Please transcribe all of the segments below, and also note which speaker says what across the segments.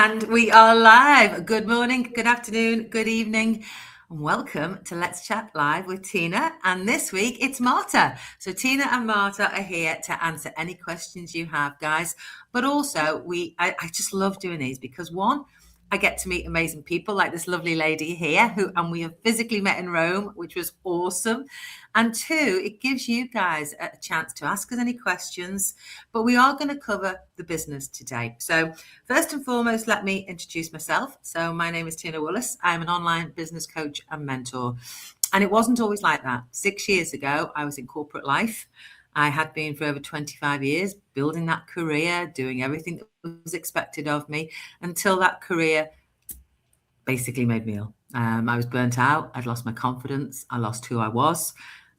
Speaker 1: And we are live. Good morning, good afternoon, good evening, and welcome to Let's Chat Live with Tina. And this week it's Marta. So Tina and Marta are here to answer any questions you have, guys. But also, I just love doing these because one, I get to meet amazing people like this lovely lady here, and we have physically met in Rome, which was awesome. And two, it gives you guys a chance to ask us any questions. But we are going to cover the business today. So first and foremost, let me introduce myself. So my name is Tina Willis. I'm an online business coach and mentor. And it wasn't always like that. 6 years ago, I was in corporate life. I had been for over 25 years, building that career, doing everything that was expected of me until that career basically made me ill. I was burnt out. I'd lost my confidence. I lost who I was.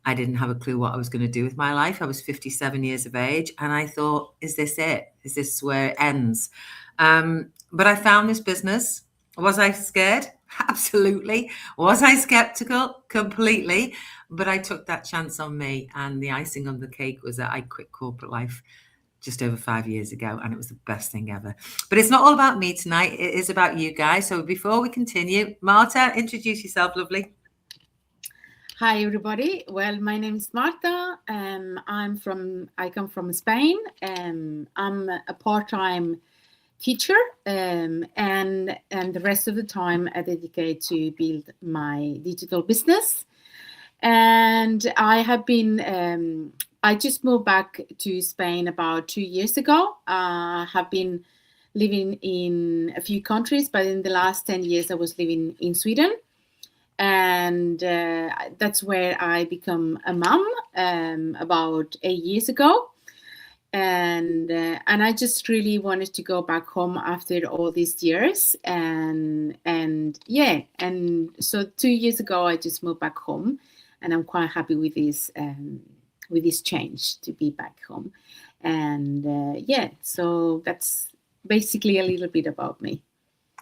Speaker 1: I didn't have a clue what I was going to do with my life. I was 57 years of age. And I thought, is this it? Is this where it ends? But I found this business. Was I scared? Absolutely. Was I skeptical? Completely. But I took that chance on me. And the icing on the cake was that I quit corporate life just over 5 years ago, and it was the best thing ever. But it's not all about me tonight. It is about you guys. So before we continue, Marta, introduce yourself, lovely.
Speaker 2: Hi, everybody. Well, my name is Marta. I come from Spain. I'm a part-time teacher, and the rest of the time I dedicate to build my digital business. And I just moved back to Spain about 2 years ago. I have been living in a few countries, but in the last 10 years I was living in Sweden. And that's where I become a mom about 8 years ago. And I just really wanted to go back home after all these years. And so 2 years ago, I just moved back home. And I'm quite happy with this change to be back home. And so that's basically a little bit about me.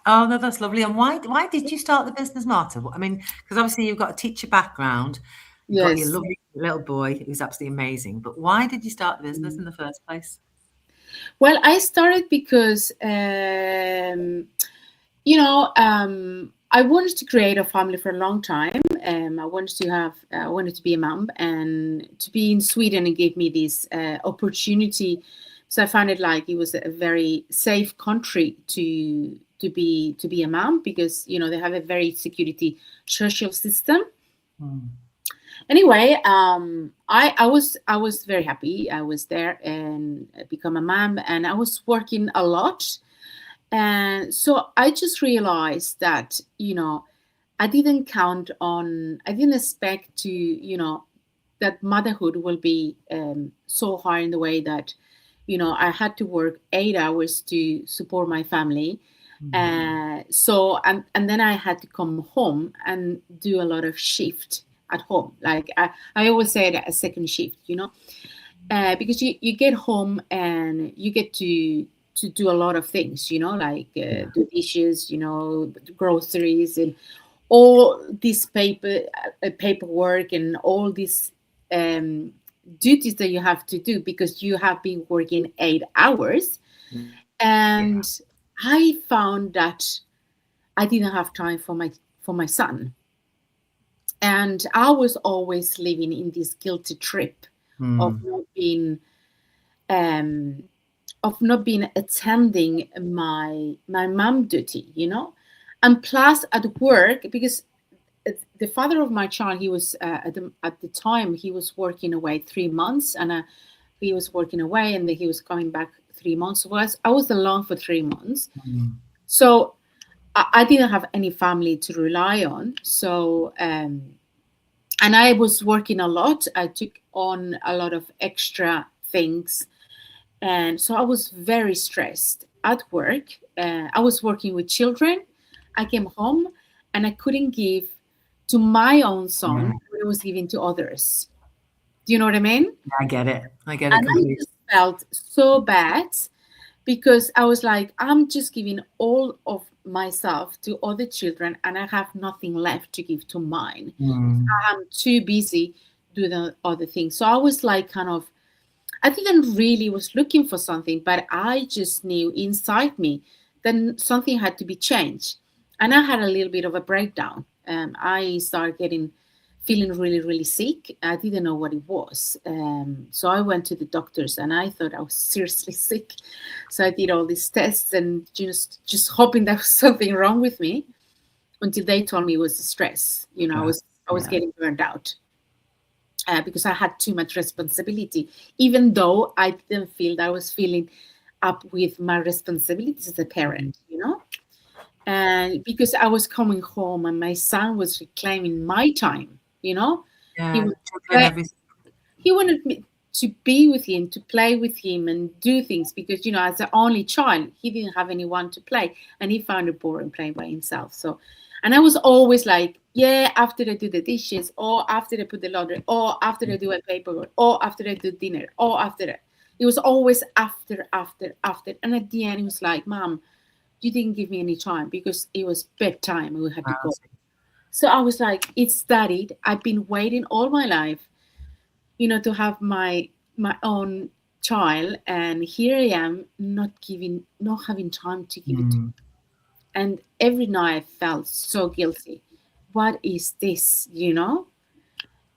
Speaker 1: Oh, no, that's lovely. And why did you start the business, Marta? I mean, because obviously you've got a teacher background. You've got your
Speaker 2: Yes.
Speaker 1: lovely little boy who's absolutely amazing. But why did you start the business in the first place?
Speaker 2: Well, I started because, I wanted to create a family for a long time. I wanted to be a mom, and to be in Sweden, it gave me this opportunity. So I found it like it was a very safe country to be a mom, because they have a very security social system. Anyway, I was very happy. I was there and become a mom, and I was working a lot. And so I just realized that, I didn't expect to, that motherhood will be so hard in the way that, I had to work 8 hours to support my family. And then I had to come home and do a lot of shift at home. Like I always say that a second shift, because you get home and you get to do a lot of things, like do dishes, groceries, and all this paperwork and all these duties that you have to do because you have been working 8 hours. And I found that I didn't have time for my son. And I was always living in this guilty trip of not being attending my mom duty, and plus at work, because the father of my child, he was at the time he was working away 3 months, and he was working away, and then he was coming back 3 months. So I was alone for 3 months, so I didn't have any family to rely on. So and I was working a lot. I took on a lot of extra things. And so I was very stressed at work. I was working with children. I came home and I couldn't give to my own son what I was giving to others. Do you know what I mean?
Speaker 1: I get it.
Speaker 2: And
Speaker 1: completely.
Speaker 2: I just felt so bad because I was like, I'm just giving all of myself to other children and I have nothing left to give to mine. I'm too busy doing the other things. So I was like I didn't really was looking for something, but I just knew inside me then something had to be changed. And I had a little bit of a breakdown. I started getting feeling really, really sick. I didn't know what it was. So I went to the doctors and I thought I was seriously sick. So I did all these tests and just hoping there was something wrong with me until they told me it was stress.
Speaker 1: Gosh,
Speaker 2: I was
Speaker 1: yeah.
Speaker 2: getting burned out because I had too much responsibility, even though I didn't feel that I was feeling up with my responsibilities as a
Speaker 1: Mm.
Speaker 2: parent. And because I was coming home and my son was reclaiming my time. He
Speaker 1: Yeah,
Speaker 2: was
Speaker 1: juggling everything.
Speaker 2: he wanted me to be with him, to play with him and do things because, as the only child, he didn't have anyone to play and he found it boring playing by himself. So, and I was always like, yeah, after I do the dishes, or after I put the laundry, or after I do a paperwork, or after I do dinner, or after that. It was always after, after, after. And at the end, it was like, Mom, you didn't give me any time because it was bedtime and we had to
Speaker 1: Wow.
Speaker 2: go. So I was like, it's studied. I've been waiting all my life to have my own child, and here I am not having time to give it to.
Speaker 1: Mm.
Speaker 2: And every night I felt so guilty. What is this?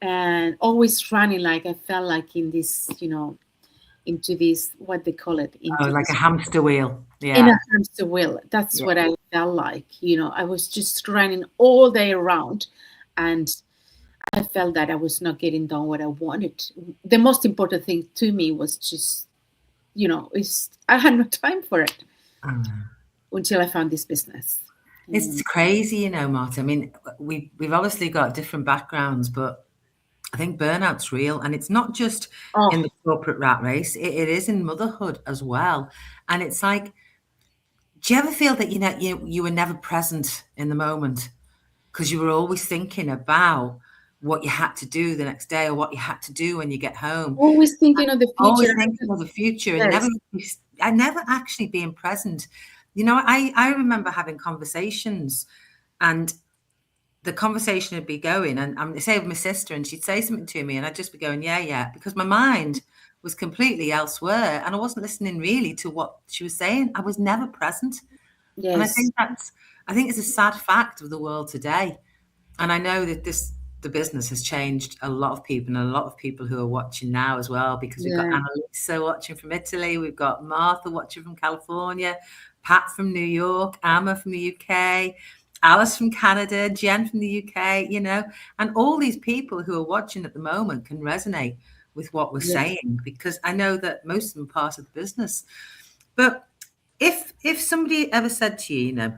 Speaker 2: And always running, like I felt like in this, into this, what they call it,
Speaker 1: Oh,
Speaker 2: into
Speaker 1: like a
Speaker 2: this,
Speaker 1: hamster wheel.
Speaker 2: in a
Speaker 1: Yeah.
Speaker 2: hamster wheel. That's
Speaker 1: Yeah.
Speaker 2: what I felt like. I was just running all day around, and I felt that I was not getting done what I wanted. The most important thing to me was just, is I had no time for it
Speaker 1: Mm.
Speaker 2: until I found this business.
Speaker 1: It's
Speaker 2: And
Speaker 1: crazy, Marta. I mean, we've obviously got different backgrounds, but I think burnout's real, and it's not just
Speaker 2: oh,
Speaker 1: in the corporate rat race. It is in motherhood as well. And it's like, do you ever feel that you were never present in the moment because you were always thinking about what you had to do the next day or what you had to do when you get home?
Speaker 2: always thinking of the future.
Speaker 1: Always thinking of the future, and
Speaker 2: Yes,
Speaker 1: I never actually being present. I remember having conversations, and the conversation would be going, and I'm say with my sister, and she'd say something to me, and I'd just be going, yeah, yeah, because my mind was completely elsewhere, and I wasn't listening really to what she was saying. I was never present, and
Speaker 2: yes,
Speaker 1: I think it's a sad fact of the world today. And I know that the business has changed a lot of people, and a lot of people who are watching now as well, because we've got
Speaker 2: yeah,
Speaker 1: Annalisa watching from Italy, we've got Martha watching from California, Pat from New York, Amma from the UK, Alice from Canada, Jen from the UK, and all these people who are watching at the moment can resonate with what we're
Speaker 2: yes.
Speaker 1: saying, because I know that most of them are part of the business. But if somebody ever said to you,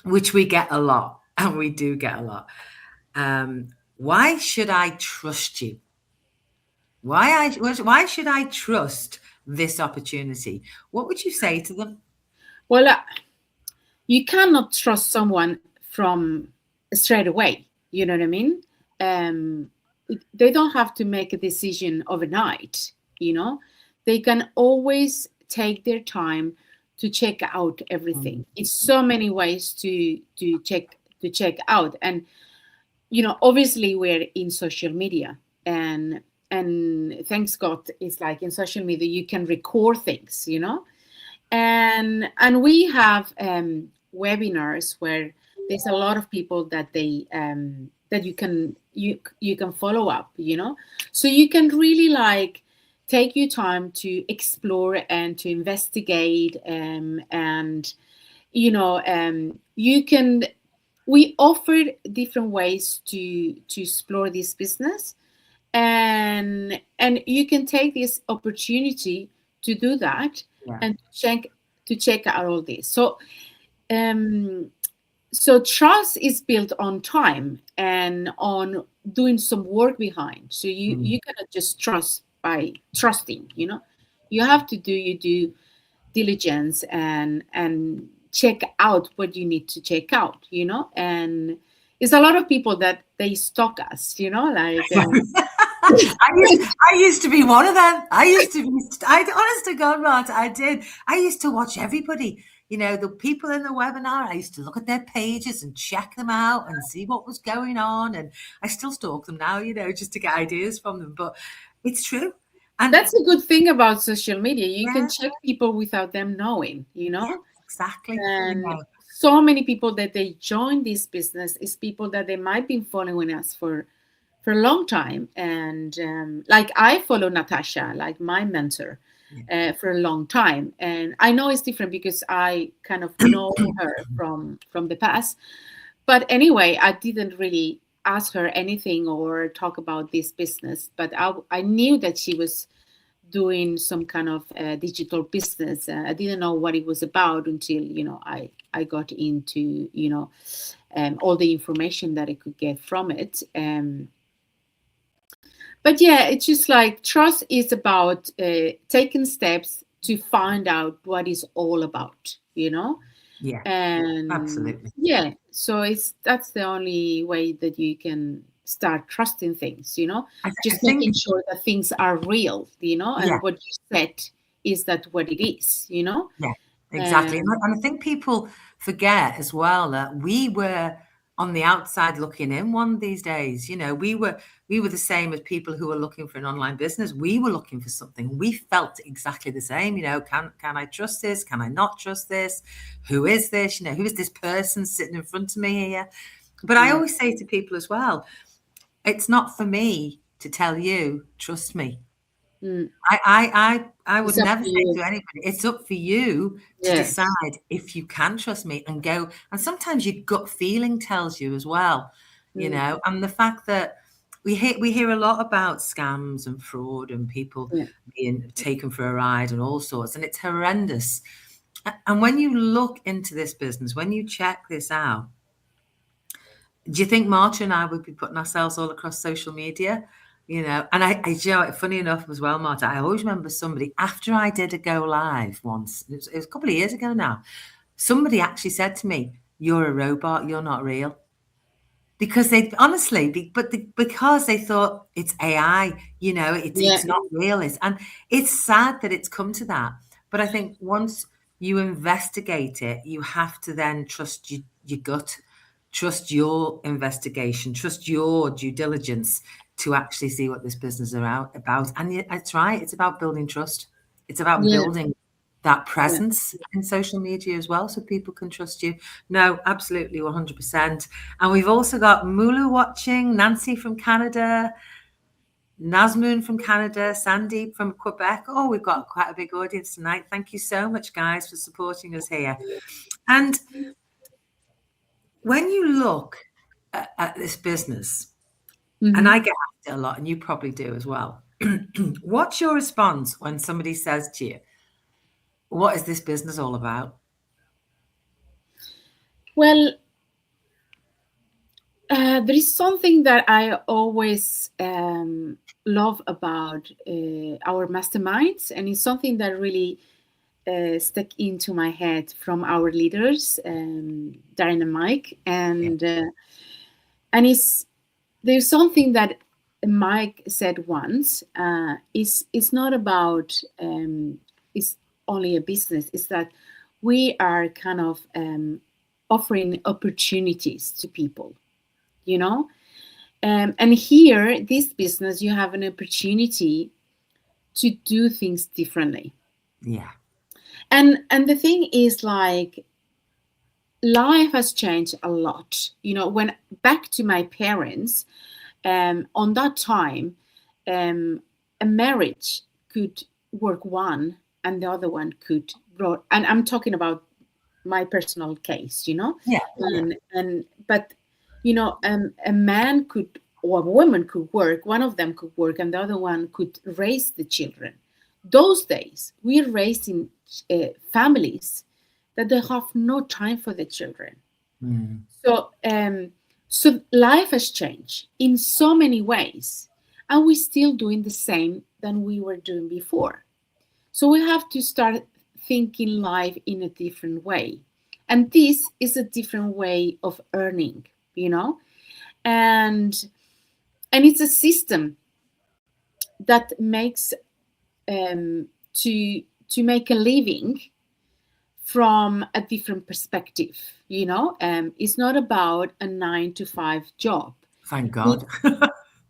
Speaker 1: which we get a lot, and we do get a lot, why should I trust you? Why should I trust this opportunity? What would you say to them?
Speaker 2: Well, you cannot trust someone from straight away. You know what I mean? Um, they don't have to make a decision overnight. You know, they can always take their time to check out
Speaker 1: Mm,
Speaker 2: everything. It's so many ways to check out, and obviously we're in social media, and thanks God, it's like in social media you can record things. And we have webinars where there's a lot of people that you can follow up. So you can really like take your time to explore and to investigate, and you can we offer different ways to explore this business, and you can take this opportunity to do that
Speaker 1: yeah.
Speaker 2: and to check out all this. Um so trust is built on time and on doing some work behind. So you
Speaker 1: Mm.
Speaker 2: you cannot just trust by trusting. You have to do your due diligence and check out what you need to check out. And it's a lot of people that they stalk us, like
Speaker 1: I used to be one of them. Honest to God, Marta, I did. I used to watch everybody. The people in the webinar, I used to look at their pages and check them out and see what was going on. And I still stalk them now, just to get ideas from them. But it's true. And
Speaker 2: that's a good thing about social media. You can
Speaker 1: yeah,
Speaker 2: check people without them knowing.
Speaker 1: yeah, exactly. You
Speaker 2: And
Speaker 1: know,
Speaker 2: so many people that they join this business is people that they might be following us for a long time. And like I follow Natasha, like my mentor,
Speaker 1: yeah.
Speaker 2: for a long time, and I know it's different because I kind of know her from the past. But anyway, I didn't really ask her anything or talk about this business, but I knew that she was doing some kind of digital business. I didn't know what it was about until I got into all the information that I could get from it. But yeah, it's just like trust is about taking steps to find out what it's all about,
Speaker 1: Yeah,
Speaker 2: and
Speaker 1: absolutely.
Speaker 2: yeah, so that's the only way that you can start trusting things,
Speaker 1: I
Speaker 2: just making
Speaker 1: think,
Speaker 2: sure that things are real,
Speaker 1: yeah,
Speaker 2: and what you said is that what it is.
Speaker 1: yeah, exactly. And
Speaker 2: And
Speaker 1: I think people forget as well that we were on the outside looking in one of these days. You know, we were the same as people who were looking for an online business. We were looking for something. We felt exactly the same. You know, can I trust this? Can I not trust this? Who is this? You know, who is this person sitting in front of me here? But I
Speaker 2: yeah,
Speaker 1: always say to people as well, it's not for me to tell you, trust me.
Speaker 2: mm,
Speaker 1: I would
Speaker 2: it's up
Speaker 1: never
Speaker 2: to
Speaker 1: say
Speaker 2: you.
Speaker 1: to anybody, it's up for you to
Speaker 2: Yes.
Speaker 1: decide if you can trust me and go. And sometimes your gut feeling tells you as well,
Speaker 2: Mm,
Speaker 1: and the fact that we hear a lot about scams and fraud and people
Speaker 2: yeah,
Speaker 1: being taken for a ride and all sorts, and it's horrendous. And when you look into this business, when you check this out, do you think Marta and I would be putting ourselves all across social media? You know, and funny enough as well, Marta, I always remember somebody after I did a go live once, it was a couple of years ago now, somebody actually said to me, "You're a robot, you're not real." Because they honestly, because they thought it's AI,
Speaker 2: yeah,
Speaker 1: it's not real. And it's sad that it's come to that. But I think once you investigate it, you have to then trust your gut, trust your investigation, trust your due diligence to actually see what this business is about. And it's right, it's about building trust. It's about
Speaker 2: yeah,
Speaker 1: building that
Speaker 2: yeah.
Speaker 1: presence in social media as well so people can trust you. No, absolutely 100%. And we've also got Mulu watching, Nancy from Canada, Nazmoon from Canada, Sandeep from Quebec. Oh, we've got quite a big audience tonight. Thank you so much, guys, for supporting us here. And when you look at this business, and
Speaker 2: Hmm.
Speaker 1: I get asked it a lot, and you probably do as well, what's your response when somebody says to you, "What is this business all about?"
Speaker 2: Well, there is something that I always love about our masterminds, and it's something that really stuck into my head from our leaders, Darren and Mike,
Speaker 1: Yeah.
Speaker 2: and it's there's something that Mike said once. It's not about it's only a business. It's that we are kind of offering opportunities to people, you know. And here, this business, you have an opportunity to do things differently.
Speaker 1: Yeah.
Speaker 2: And the thing is, like, life has changed a lot. When back to my parents, on that time, um, a marriage could work one, and the other one could grow. And I'm talking about my personal case,
Speaker 1: Yeah. Yeah.
Speaker 2: and but a man could or a woman could work. One of them could work, and the other one could raise the children. Those days, we're raising families that they have no time for the children.
Speaker 1: Mm.
Speaker 2: So, life has changed in so many ways, and we're still doing the same than we were doing before. So we have to start thinking life in a different way, and this is a different way of earning, and it's a system that makes to make a living from a different perspective. It's not about a 9 to 5 job.
Speaker 1: Thank
Speaker 2: It,
Speaker 1: God.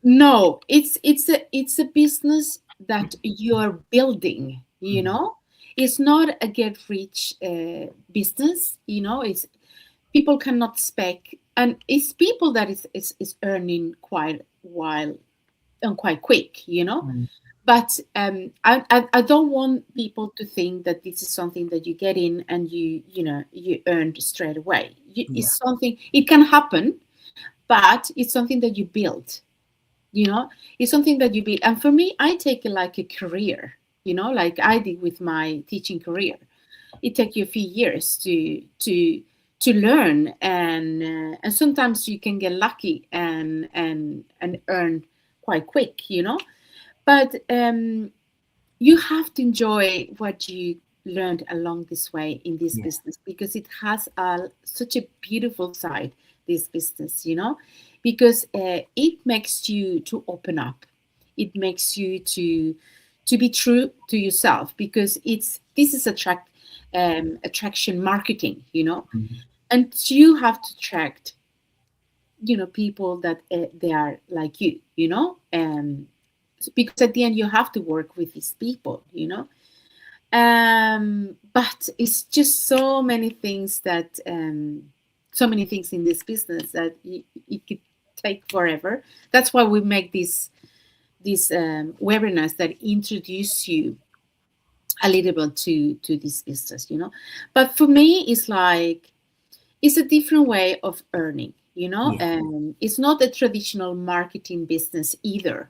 Speaker 2: no, it's a business that you're building. It's not a get rich business, it's people cannot expect, and it's people that is earning quite while and quite quick,
Speaker 1: Mm.
Speaker 2: but I don't want people to think that this is something that you get in and you earn straight away.
Speaker 1: Yeah.
Speaker 2: It's something, it can happen, but it's something that you build. you know it's something that you build, and for me, I take it like a career, like I did with my teaching career. It takes you a few years to learn, and sometimes you can get lucky and earn quite quick, but you have to enjoy what you learned along this way in this
Speaker 1: Yeah.
Speaker 2: business, because it has such a beautiful side, this business, because it makes you to open up. It makes you to be true to yourself, because this is attraction marketing,
Speaker 1: Mm.
Speaker 2: and you have to attract people that they are like because at the end you have to work with these people, but it's just so many things in this business that it could take forever. That's why we make these webinars that introduce you a little bit to this business, but for me it's like it's a different way of earning,
Speaker 1: Yeah.
Speaker 2: it's not a traditional marketing business either,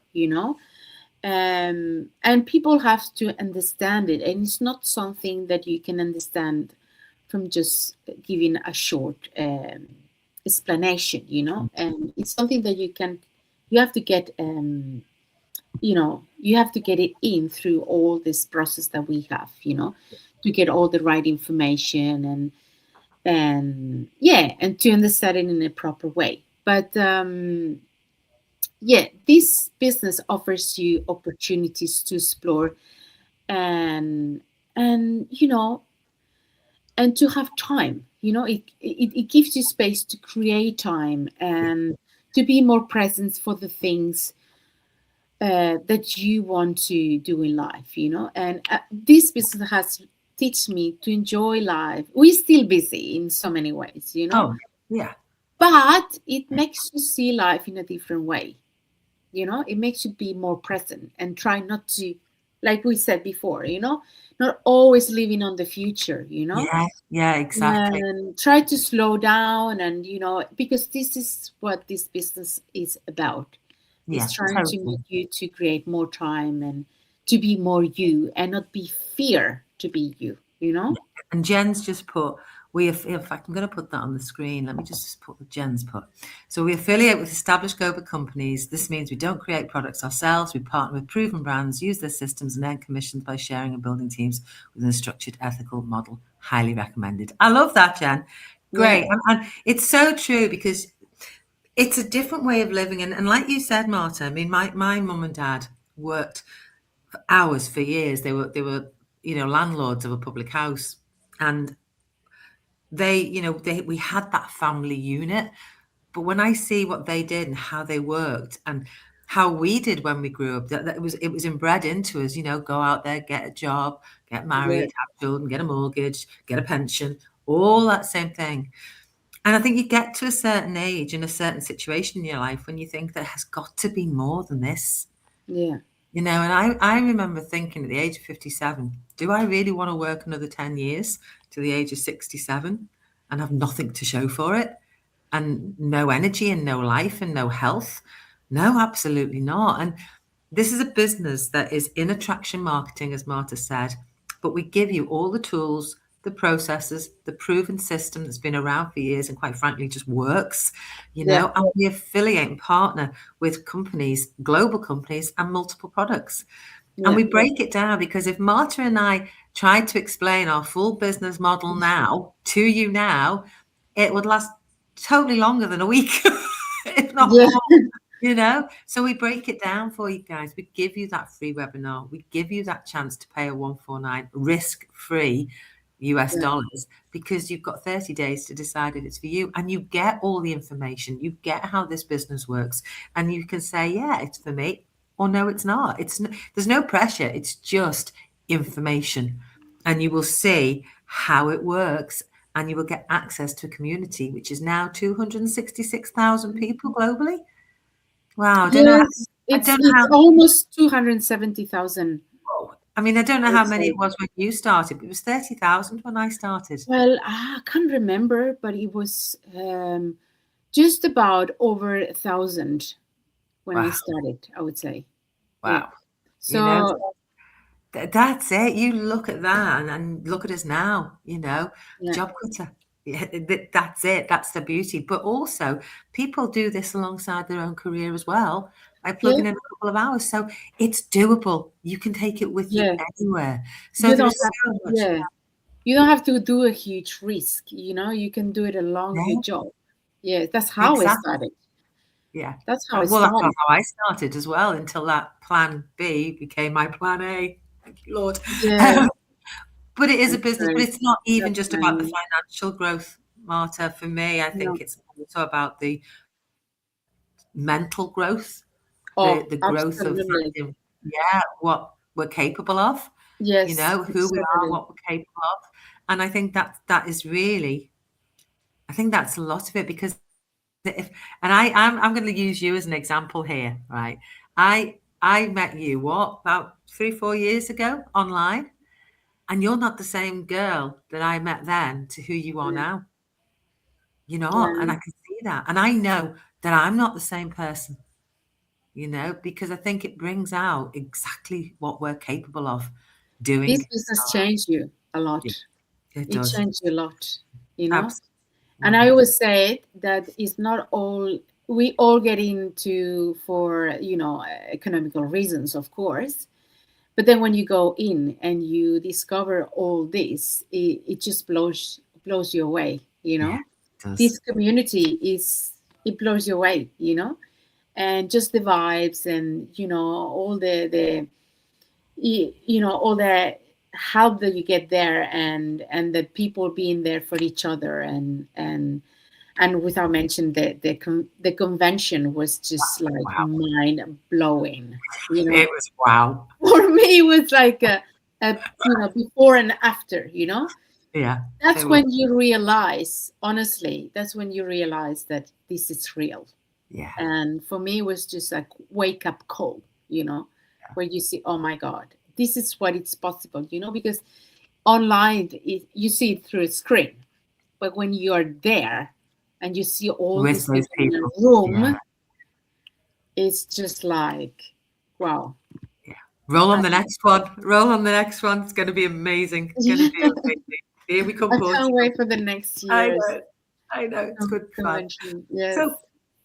Speaker 2: and people have to understand it, and it's not something that you can understand from just giving a short explanation, and it's something that you have to get you have to get it in through all this process that we have, to get all the right information, and yeah, and to understand it in a proper way. But yeah, this business offers you opportunities to explore, and and and to have time, it gives you space to create time
Speaker 1: Yeah.
Speaker 2: and to be more present for the things that you want to do in life, and this business has teach me to enjoy life. We're still busy in so many ways,
Speaker 1: Oh, yeah.
Speaker 2: but it makes you see life in a different way. It makes you be more present and try not to, like we said before, not always living on the future,
Speaker 1: Yeah. Yeah, exactly.
Speaker 2: and try to slow down, and because this is what this business is about. It's
Speaker 1: Yeah,
Speaker 2: trying to
Speaker 1: totally.
Speaker 2: make you to create more time and to be more you and not be fear to be you.
Speaker 1: Yeah. And Jen's just put, we have, in fact, I'm going to put that on the screen. Let me just put what Jen's put. So we affiliate with established global companies. This means we don't create products ourselves. We partner with proven brands, use their systems, and earn commissions by sharing and building teams within a structured, ethical model. Highly recommended. I love that, Jen.
Speaker 2: Yeah,
Speaker 1: Great. And it's so true because it's a different way of living. And like you said, Marta, I mean, my mum and dad worked for hours for years. They were, landlords of a public house. And we had that family unit. But when I see what they did and how they worked and how we did when we grew up, that it was inbred into us, go out there, get a job, get
Speaker 2: yeah,
Speaker 1: married, have children, get a mortgage, get a pension, all that same thing. And I think you get to a certain age in a certain situation in your life when you think there has got to be more than this.
Speaker 2: yeah,
Speaker 1: And I remember thinking at the age of 57, do I really want to work another 10 years to the age of 67 and have nothing to show for it? And no energy and no life and no health? No, absolutely not. And this is a business that is in attraction marketing, as Marta said, but we give you all the tools, the processes, the proven system that's been around for years and quite frankly just works,
Speaker 2: yeah,
Speaker 1: and we affiliate and partner with companies, global companies, and multiple products. And
Speaker 2: yeah,
Speaker 1: we break it down because if Marta and I tried to explain our full business model now to you now, it would last totally longer than a week, if not
Speaker 2: yeah,
Speaker 1: more. So we break it down for you guys. We give you that free webinar. We give you that chance to pay a 149 risk-free US
Speaker 2: yeah,
Speaker 1: dollars because you've got 30 days to decide if it's for you. And you get all the information. You get how this business works. And you can say, yeah, it's for me, or no, it's not. There's no pressure. It's just information. and you will see how it works, and you will get access to a community which is now 266,000 people globally. Wow,
Speaker 2: Yes,
Speaker 1: I
Speaker 2: it's
Speaker 1: don't know
Speaker 2: it's
Speaker 1: how.
Speaker 2: almost 270,000,
Speaker 1: I mean, I don't know
Speaker 2: I
Speaker 1: how
Speaker 2: would
Speaker 1: many
Speaker 2: say.
Speaker 1: it was when you started, but it was 30,000 when I started.
Speaker 2: Well, I can't remember, but it was just about over 1,000 when I
Speaker 1: Wow,
Speaker 2: started, I would say. Yeah.
Speaker 1: wow. You know,
Speaker 2: So,
Speaker 1: that's it. You look at that and look at us now,
Speaker 2: yeah,
Speaker 1: job cutter. Yeah, that's it. That's the beauty. But also, people do this alongside their own career as well by
Speaker 2: yeah,
Speaker 1: plugging in a couple of hours. So it's doable. You can take it with you
Speaker 2: yeah.
Speaker 1: anywhere. So
Speaker 2: You
Speaker 1: there
Speaker 2: don't
Speaker 1: is
Speaker 2: have,
Speaker 1: so much.
Speaker 2: yeah. You don't have to do a huge risk, you can do it along your
Speaker 1: Yeah,
Speaker 2: job. Yeah, that's how I
Speaker 1: exactly.
Speaker 2: started.
Speaker 1: Yeah.
Speaker 2: That's how I
Speaker 1: Well, that's how
Speaker 2: started.
Speaker 1: I started as well until that plan B became my plan A. Thank you, Lord.
Speaker 2: Yeah,
Speaker 1: But it is a
Speaker 2: that's
Speaker 1: business, but
Speaker 2: right.
Speaker 1: it's not even
Speaker 2: That's
Speaker 1: just about the
Speaker 2: nice.
Speaker 1: financial growth, Marta. For me, I think
Speaker 2: No.
Speaker 1: it's also about the mental growth, the
Speaker 2: Oh,
Speaker 1: growth of
Speaker 2: absolutely.
Speaker 1: finding, yeah, what we're capable of,
Speaker 2: Yes,
Speaker 1: who we are,
Speaker 2: absolutely.
Speaker 1: what we're capable of. And I think that is really, I think that's a lot of it because if, and I'm going to use you as an example here, right? I met you about 3-4 years ago online, and you're not the same girl that I met then to who you are
Speaker 2: Yeah,
Speaker 1: now. You're not, and I
Speaker 2: yeah.
Speaker 1: can see that, and I know that I'm not the same person, because I think it brings out exactly what we're capable of
Speaker 2: This
Speaker 1: doing.
Speaker 2: business changed you a
Speaker 1: Yeah,
Speaker 2: lot.
Speaker 1: it
Speaker 2: It
Speaker 1: does.
Speaker 2: changed you a lot, you know?
Speaker 1: Absolutely.
Speaker 2: And I
Speaker 1: Mhm.
Speaker 2: always say that it's not all, we all get into for, economical reasons, of course. But then when you go in and you discover all this, it just blows you away,
Speaker 1: Yeah, it does.
Speaker 2: This community it blows you away. And just the vibes and all all the help that you get there, and the people being there for each other, and without mention the convention was just like
Speaker 1: Wow.
Speaker 2: mind blowing. you know
Speaker 1: It was wow.
Speaker 2: for me it was like a before and after.
Speaker 1: Yeah,
Speaker 2: That's
Speaker 1: it was.
Speaker 2: when you realize, honestly, that's when you realize that this is real.
Speaker 1: Yeah,
Speaker 2: And for me it was just like wake up call, where you see, oh my god, this is what it's possible, because online you see it through a screen, but when you are there and you see all
Speaker 1: with
Speaker 2: these
Speaker 1: those
Speaker 2: people in a
Speaker 1: people. Yeah,
Speaker 2: room, it's just like, wow.
Speaker 1: yeah. Roll on
Speaker 2: I,
Speaker 1: the next one. Roll on the next one. It's going to be amazing. Going to be amazing. Here we come,
Speaker 2: I can't
Speaker 1: Portugal.
Speaker 2: wait for the next
Speaker 1: I
Speaker 2: year's
Speaker 1: know. I know. It's good fun.
Speaker 2: convention. Yes.
Speaker 1: So,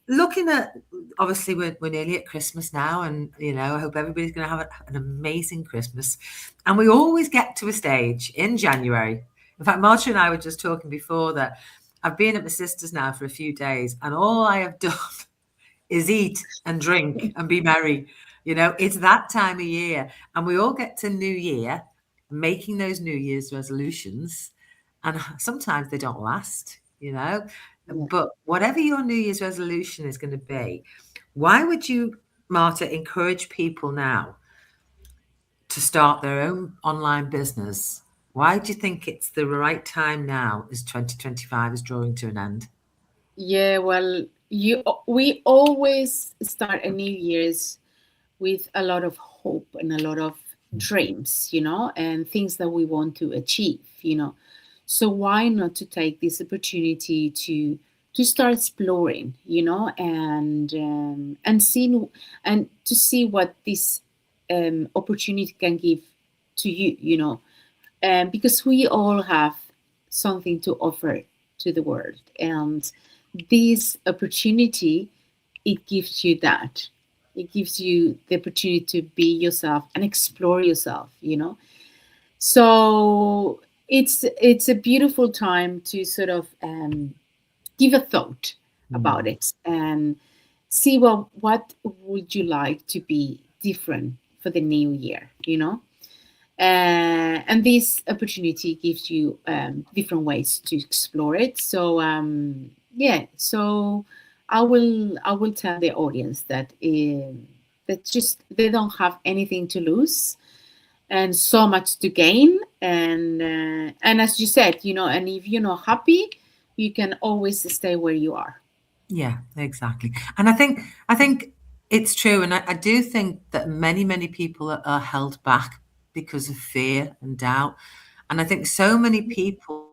Speaker 1: looking at, obviously we're nearly at Christmas now, and I hope everybody's going to have an amazing Christmas. And we always get to a stage in January. In fact, Marta and I were just talking before that I've been at my sister's now for a few days, and all I have done is eat and drink and be merry. It's that time of year, and we all get to New Year, making those New Year's resolutions, and sometimes they don't last.
Speaker 2: Yeah.
Speaker 1: But whatever your New Year's resolution is going to be, why would you, Marta, encourage people now to start their own online business? Why do you think it's the right time now as 2025 is drawing to an end?
Speaker 2: Yeah, well, we always start a New Year's with a lot of hope and a lot of dreams, and things that we want to achieve. So why not to take this opportunity to start exploring, and seeing and to see what this opportunity can give to you. Because we all have something to offer to the world, and this opportunity, it gives you that. It gives you the opportunity to be yourself and explore yourself. So it's a beautiful time to sort of give a thought about
Speaker 1: Mm,
Speaker 2: it and see, well, what would you like to be different for the new year. And this opportunity gives you different ways to explore it. So yeah, so I will tell the audience that just they don't have anything to lose and so much to gain. And as you said, and if you're not happy, you can always stay where you are.
Speaker 1: Yeah, exactly. And I think it's true. And I do think that many people are held back because of fear and doubt. And I think so many people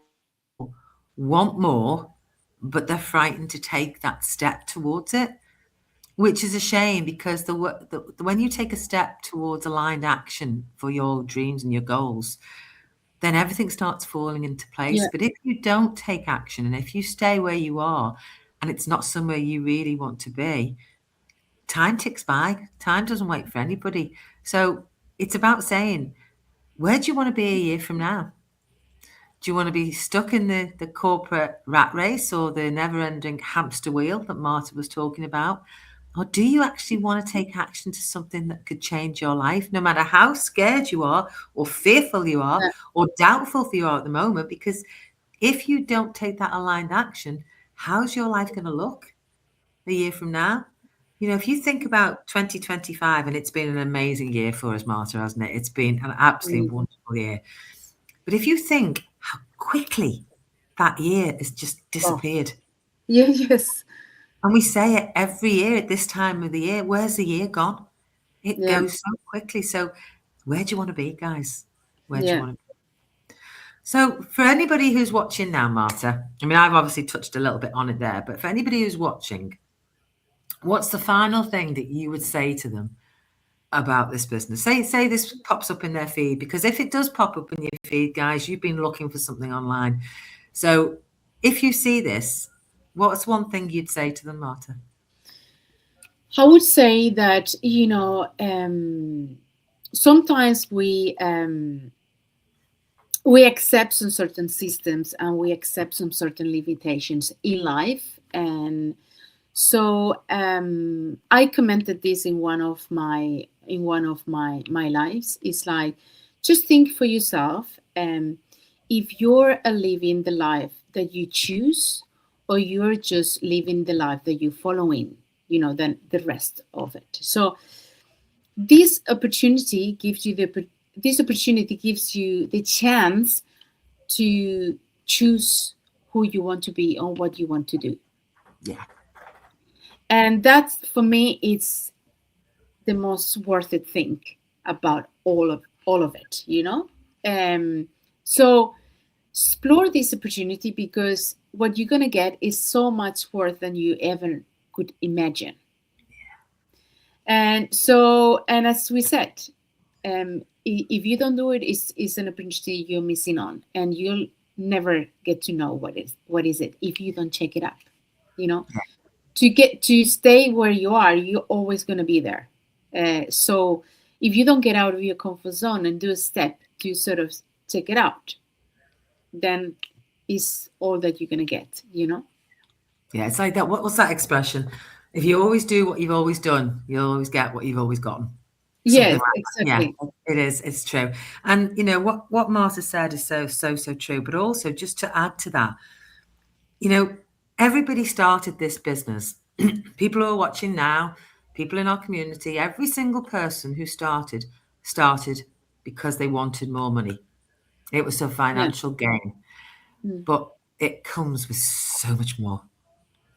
Speaker 1: want more, but they're frightened to take that step towards it, which is a shame because when you take a step towards aligned action for your dreams and your goals, then everything starts falling into place.
Speaker 2: Yeah,
Speaker 1: But if you don't take action and if you stay where you are and it's not somewhere you really want to be, time ticks by. Time doesn't wait for anybody. So it's about saying, where do you want to be a year from now? Do you want to be stuck in the corporate rat race or the never ending hamster wheel that Marta was talking about? Or do you actually want to take action to something that could change your life, no matter how scared you are, or fearful you are,
Speaker 2: yeah,
Speaker 1: or doubtful you are at the moment? Because if you don't take that aligned action, how's your life going to look a year from now? You know, if you think about 2025, and it's been an amazing year for us, Marta, hasn't it? It's been an absolutely
Speaker 2: mm,
Speaker 1: wonderful year. But if you think how quickly that year has just
Speaker 2: oh,
Speaker 1: disappeared,
Speaker 2: yeah, yes,
Speaker 1: and we say it every year at this time of the year, where's the year gone? It
Speaker 2: yeah,
Speaker 1: goes so quickly. So, where do you want to be, guys? Where do you
Speaker 2: yeah.
Speaker 1: want to be? So, for anybody who's watching now, Marta, I mean, I've obviously touched a little bit on it there, but for anybody who's watching, what's the final thing that you would say to them about this business? Say this pops up in their feed, because if it does pop up in your feed, guys, you've been looking for something online. So if you see this, what's one thing you'd say to them, Marta?
Speaker 2: I would say that sometimes we accept some certain systems and we accept some certain limitations in life. And so I commented this in one of my lives. It's like, just think for yourself, if you're living the life that you choose, or you're just living the life that you're following, then the rest of it. So this opportunity gives you the chance to choose who you want to be and what you want to do.
Speaker 1: Yeah,
Speaker 2: And that's, for me, it's the most worth it thing about all of it. So explore this opportunity, because what you're going to get is so much worth than you ever could imagine. And as we said, if you don't do it, it's an opportunity you're missing on, and you'll never get to know what is it if you don't check it out. You know, to stay where you are, you're always going to be there. So if you don't get out of your comfort zone and do a step to sort of check it out, then is all that you're going to get.
Speaker 1: yeah. It's like that. What was that expression? If you always do what you've always done, you'll always get what you've always gotten. Something
Speaker 2: Yes,
Speaker 1: like that. Yeah,
Speaker 2: exactly.
Speaker 1: it is. It's true. And you know what Martha said is so true. But also, just to add to that, you know, everybody started this business. People who are watching now, people in our community, every single person who started because they wanted more money. It was a
Speaker 2: Yeah.
Speaker 1: financial gain,
Speaker 2: Mm.
Speaker 1: but it comes with so much more,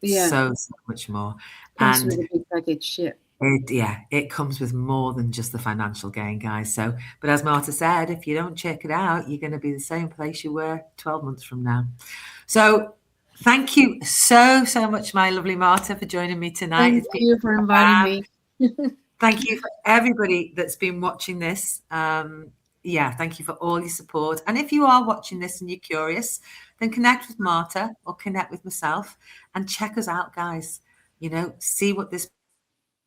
Speaker 2: Yeah,
Speaker 1: so much more.
Speaker 2: comes
Speaker 1: And
Speaker 2: with a big package. Yeah.
Speaker 1: it comes with more than just the financial gain, guys. So, but as Marta said, if you don't check it out, you're going to be the same place you were 12 months from now. So, thank you so much, my lovely Marta, for joining me tonight.
Speaker 2: Thank
Speaker 1: It's been
Speaker 2: you for inviting
Speaker 1: fab.
Speaker 2: me.
Speaker 1: Thank you for everybody that's been watching this. Yeah, thank you for all your support. And if you are watching this and you're curious, then connect with Marta or connect with myself and check us out, guys. You know, see what this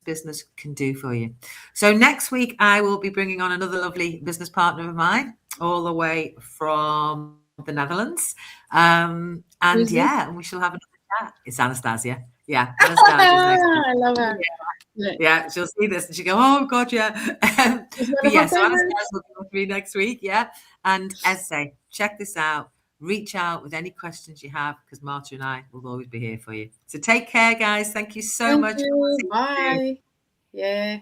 Speaker 1: business can do for you. So next week, I will be bringing on another lovely business partner of mine, all the way from the Netherlands. And yeah,
Speaker 2: Who's
Speaker 1: and we
Speaker 2: this?
Speaker 1: shall have another chat. It's Anastasia. Yeah, Anastasia's next week.
Speaker 2: I love her. Yeah.
Speaker 1: Yeah, she'll see this and she'll go, "Oh God, yeah."
Speaker 2: It's
Speaker 1: But
Speaker 2: one of
Speaker 1: yeah,
Speaker 2: my
Speaker 1: so Anastasia
Speaker 2: favorites.
Speaker 1: will be with me next week. Yeah, and as I say, check this out. Reach out with any questions you have because Marta and I will always be here for you. So take care, guys. Thank you so
Speaker 2: Thank
Speaker 1: much.
Speaker 2: you.
Speaker 1: See you soon.
Speaker 2: Bye. Yeah.